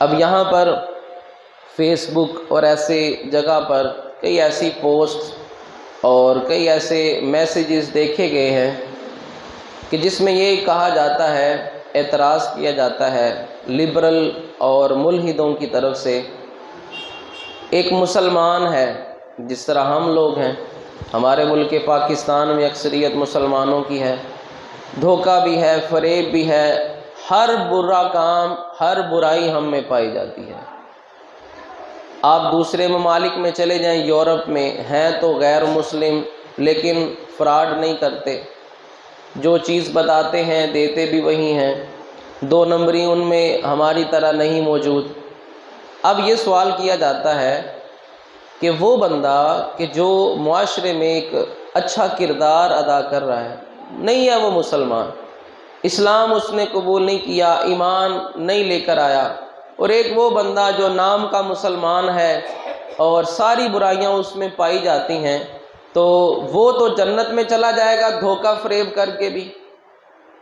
اب یہاں پر فیس بک اور ایسے جگہ پر کئی ایسی پوسٹ اور کئی ایسے میسیجز دیکھے گئے ہیں کہ جس میں یہ کہا جاتا ہے، اعتراض کیا جاتا ہے لبرل اور ملحدوں کی طرف سے، ایک مسلمان ہے جس طرح ہم لوگ ہیں، ہمارے ملک پاکستان میں اکثریت مسلمانوں کی ہے، دھوکہ بھی ہے، فریب بھی ہے، ہر برا کام، ہر برائی ہم میں پائی جاتی ہے۔ آپ دوسرے ممالک میں چلے جائیں، یورپ میں ہیں تو غیر مسلم لیکن فراڈ نہیں کرتے، جو چیز بتاتے ہیں دیتے بھی وہی ہیں، دو نمبری ان میں ہماری طرح نہیں موجود۔ اب یہ سوال کیا جاتا ہے کہ وہ بندہ کہ جو معاشرے میں ایک اچھا کردار ادا کر رہا ہے، نہیں ہے وہ مسلمان، اسلام اس نے قبول نہیں کیا، ایمان نہیں لے کر آیا، اور ایک وہ بندہ جو نام کا مسلمان ہے اور ساری برائیاں اس میں پائی جاتی ہیں، تو وہ تو جنت میں چلا جائے گا دھوکہ فریب کر کے بھی،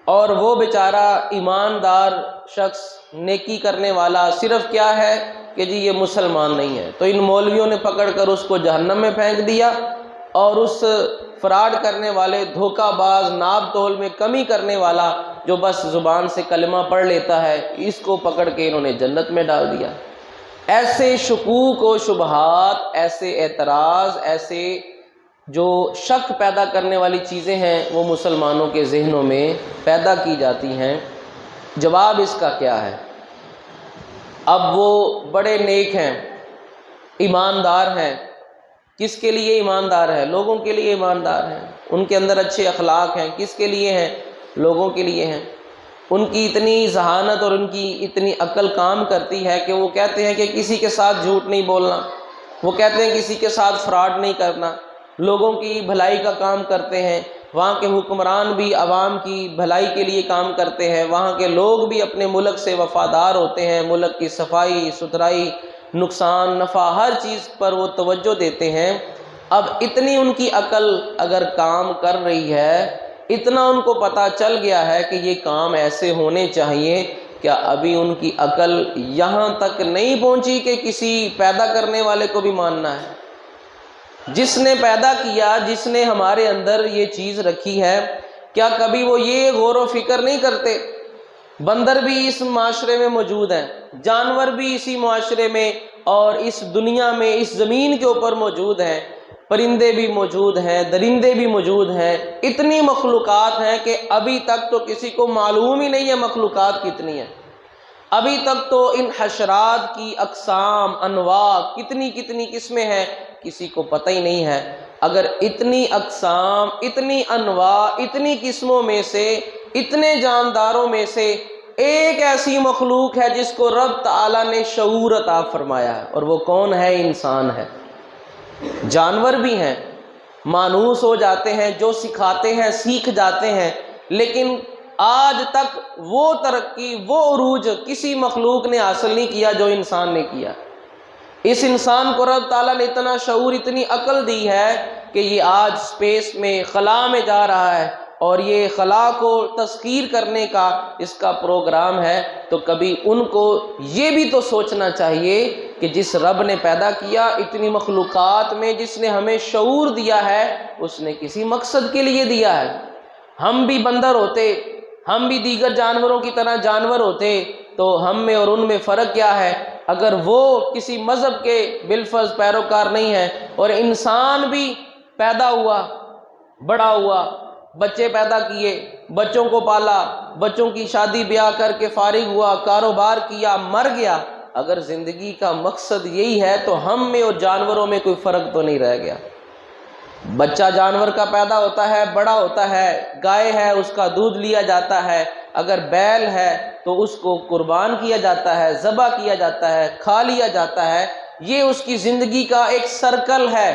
اور وہ بیچارہ ایماندار شخص، نیکی کرنے والا، صرف کیا ہے کہ جی یہ مسلمان نہیں ہے، تو ان مولویوں نے پکڑ کر اس کو جہنم میں پھینک دیا، اور اس فراڈ کرنے والے، دھوکہ باز، ناب تول میں کمی کرنے والا جو بس زبان سے کلمہ پڑھ لیتا ہے، اس کو پکڑ کے انہوں نے جنت میں ڈال دیا۔ ایسے شکوک و شبہات، ایسے اعتراض، ایسے جو شک پیدا کرنے والی چیزیں ہیں وہ مسلمانوں کے ذہنوں میں پیدا کی جاتی ہیں۔ جواب اس کا کیا ہے؟ اب وہ بڑے نیک ہیں، ایماندار ہیں، کس کے لیے ایماندار ہے؟ لوگوں کے لیے ایماندار ہیں، ان کے اندر اچھے اخلاق ہیں، کس کے لیے ہیں؟ لوگوں کے لیے ہیں۔ ان کی اتنی ذہانت اور ان کی اتنی عقل کام کرتی ہے کہ وہ کہتے ہیں کہ کسی کے ساتھ جھوٹ نہیں بولنا، وہ کہتے ہیں کسی کے ساتھ فراڈ نہیں کرنا، لوگوں کی بھلائی کا کام کرتے ہیں، وہاں کے حکمران بھی عوام کی بھلائی کے لیے کام کرتے ہیں، وہاں کے لوگ بھی اپنے ملک سے وفادار ہوتے ہیں، ملک کی صفائی ستھرائی، نقصان نفع ہر چیز پر وہ توجہ دیتے ہیں۔ اب اتنی ان کی عقل اگر کام کر رہی ہے، اتنا ان کو پتہ چل گیا ہے کہ یہ کام ایسے ہونے چاہیے، کیا ابھی ان کی عقل یہاں تک نہیں پہنچی کہ کسی پیدا کرنے والے کو بھی ماننا ہے؟ جس نے پیدا کیا، جس نے ہمارے اندر یہ چیز رکھی ہے، کیا کبھی وہ یہ غور و فکر نہیں کرتے؟ بندر بھی اس معاشرے میں موجود ہیں، جانور بھی اسی معاشرے میں اور اس دنیا میں، اس زمین کے اوپر موجود ہیں، پرندے بھی موجود ہیں، درندے بھی موجود ہیں، اتنی مخلوقات ہیں کہ ابھی تک تو کسی کو معلوم ہی نہیں ہے مخلوقات کتنی ہیں۔ ابھی تک تو ان حشرات کی اقسام، انواع، کتنی کتنی قسمیں ہیں، کسی کو پتہ ہی نہیں ہے۔ اگر اتنی اقسام، اتنی انواع، اتنی قسموں میں سے، اتنے جانداروں میں سے ایک ایسی مخلوق ہے جس کو رب تعالیٰ نے شعور عطا فرمایا ہے، اور وہ کون ہے؟ انسان ہے۔ جانور بھی ہیں، مانوس ہو جاتے ہیں، جو سکھاتے ہیں سیکھ جاتے ہیں، لیکن آج تک وہ ترقی، وہ عروج کسی مخلوق نے حاصل نہیں کیا جو انسان نے کیا۔ اس انسان کو رب تعالیٰ نے اتنا شعور، اتنی عقل دی ہے کہ یہ آج سپیس میں، خلا میں جا رہا ہے، اور یہ خلا کو تسخیر کرنے کا اس کا پروگرام ہے۔ تو کبھی ان کو یہ بھی تو سوچنا چاہیے کہ جس رب نے پیدا کیا اتنی مخلوقات میں، جس نے ہمیں شعور دیا ہے، اس نے کسی مقصد کے لیے دیا ہے۔ ہم بھی بندر ہوتے، ہم بھی دیگر جانوروں کی طرح جانور ہوتے، تو ہم میں اور ان میں فرق کیا ہے؟ اگر وہ کسی مذہب کے بالفرض پیروکار نہیں ہے، اور انسان بھی پیدا ہوا، بڑا ہوا، بچے پیدا کیے، بچوں کو پالا، بچوں کی شادی بیاہ کر کے فارغ ہوا، کاروبار کیا، مر گیا، اگر زندگی کا مقصد یہی ہے تو ہم میں اور جانوروں میں کوئی فرق تو نہیں رہ گیا۔ بچہ جانور کا پیدا ہوتا ہے، بڑا ہوتا ہے، گائے ہے اس کا دودھ لیا جاتا ہے، اگر بیل ہے تو اس کو قربان کیا جاتا ہے، ذبح کیا جاتا ہے، کھا لیا جاتا ہے۔ یہ اس کی زندگی کا ایک سرکل ہے۔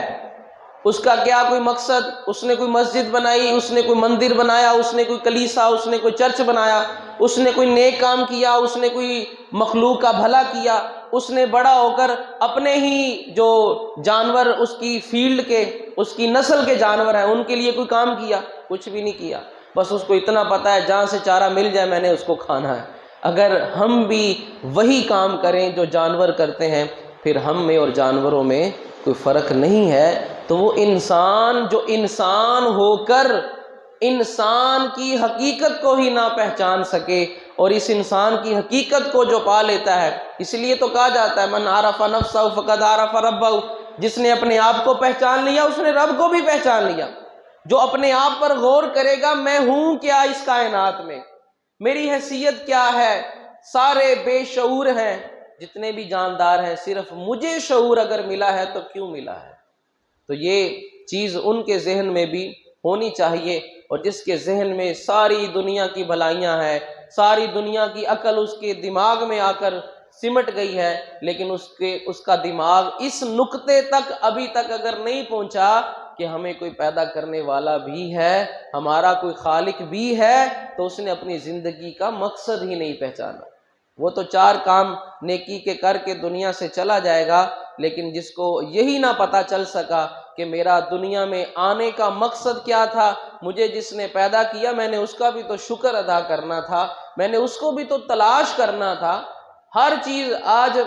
اس کا کیا کوئی مقصد؟ اس نے کوئی مسجد بنائی، اس نے کوئی مندر بنایا، اس نے کوئی کلیسا، اس نے کوئی چرچ بنایا، اس نے کوئی نیک کام کیا، اس نے کوئی مخلوق کا بھلا کیا، اس نے بڑا ہو کر اپنے ہی جو جانور اس کی فیلڈ کے، اس کی نسل کے جانور ہیں، ان کے لیے کوئی کام کیا؟ کچھ بھی نہیں کیا۔ بس اس کو اتنا پتہ ہے جہاں سے چارہ مل جائے میں نے اس کو کھانا ہے۔ اگر ہم بھی وہی کام کریں جو جانور کرتے ہیں، پھر ہم میں اور جانوروں میں کوئی فرق نہیں ہے، تو وہ انسان جو انسان ہو کر انسان کی حقیقت کو ہی نہ پہچان سکے، اور اس انسان کی حقیقت کو جو پا لیتا ہے، اس لیے تو کہا جاتا ہے من عرف نفسہ فقد عرف ربہ، جس نے اپنے آپ کو پہچان لیا اس نے رب کو بھی پہچان لیا۔ جو اپنے آپ پر غور کرے گا میں ہوں کیا اس کائنات میں، میری حیثیت کیا ہے، سارے بے شعور ہیں، جتنے بھی جاندار ہیں، صرف مجھے شعور اگر ملا ہے تو کیوں ملا ہے؟ تو یہ چیز ان کے ذہن میں بھی ہونی چاہیے، اور جس کے ذہن میں ساری دنیا کی بھلائیاں ہیں، ساری دنیا کی عقل اس کے دماغ میں آ کر سمٹ گئی ہے، لیکن اس کا دماغ اس نقطے تک ابھی تک اگر نہیں پہنچا کہ ہمیں کوئی پیدا کرنے والا بھی ہے، ہمارا کوئی خالق بھی ہے، تو اس نے اپنی زندگی کا مقصد ہی نہیں پہچانا۔ وہ تو 4 کام نیکی کے کر کے دنیا سے چلا جائے گا، لیکن جس کو یہی نہ پتا چل سکا کہ میرا دنیا میں آنے کا مقصد کیا تھا، مجھے جس نے پیدا کیا میں نے اس کا بھی تو شکر ادا کرنا تھا، میں نے اس کو بھی تو تلاش کرنا تھا۔ ہر چیز آج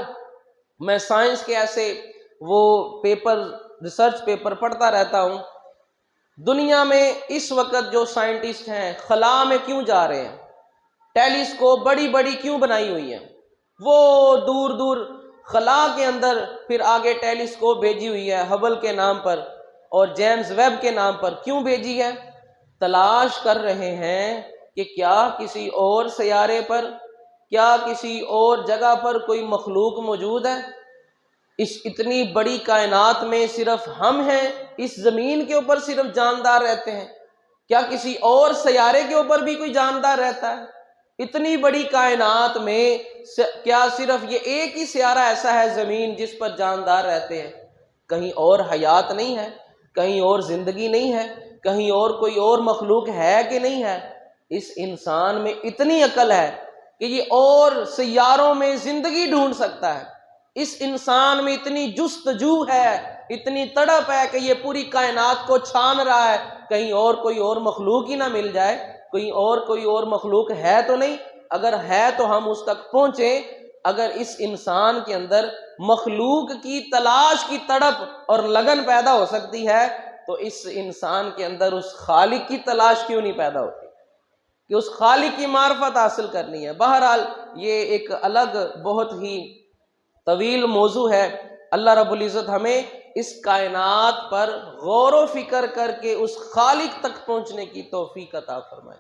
میں سائنس کے ایسے وہ پیپر، ریسرچ پیپر پڑھتا رہتا ہوں، دنیا میں اس وقت جو سائنٹسٹ ہیں خلا میں کیوں جا رہے ہیں، ٹیلیسکوپ بڑی بڑی کیوں بنائی ہوئی ہیں، وہ دور دور خلا کے اندر، پھر آگے ٹیلیسکوپ بھیجی ہوئی ہے ہبل کے نام پر اور جیمز ویب کے نام پر، کیوں بھیجی ہے؟ تلاش کر رہے ہیں کہ کیا کسی اور سیارے پر، کیا کسی اور جگہ پر کوئی مخلوق موجود ہے؟ اس اتنی بڑی کائنات میں صرف ہم ہیں، اس زمین کے اوپر صرف جاندار رہتے ہیں، کیا کسی اور سیارے کے اوپر بھی کوئی جاندار رہتا ہے؟ اتنی بڑی کائنات میں کیا صرف یہ ایک ہی سیارہ ایسا ہے زمین جس پر جاندار رہتے ہیں؟ کہیں اور حیات نہیں ہے؟ کہیں اور زندگی نہیں ہے؟ کہیں اور کوئی اور مخلوق ہے کہ نہیں ہے؟ اس انسان میں اتنی عقل ہے کہ یہ اور سیاروں میں زندگی ڈھونڈ سکتا ہے، اس انسان میں اتنی جستجو ہے، اتنی تڑپ ہے کہ یہ پوری کائنات کو چھان رہا ہے، کہیں اور کوئی اور مخلوق ہی نہ مل جائے، کوئی اور مخلوق ہے تو نہیں، اگر ہے تو ہم اس تک پہنچیں۔ اگر اس انسان کے اندر مخلوق کی تلاش کی تڑپ اور لگن پیدا ہو سکتی ہے، تو اس انسان کے اندر اس خالق کی تلاش کیوں نہیں پیدا ہوتی کہ اس خالق کی معرفت حاصل کرنی ہے؟ بہرحال یہ ایک الگ بہت ہی طویل موضوع ہے۔ اللہ رب العزت ہمیں اس کائنات پر غور و فکر کر کے اس خالق تک پہنچنے کی توفیق عطا فرمائے۔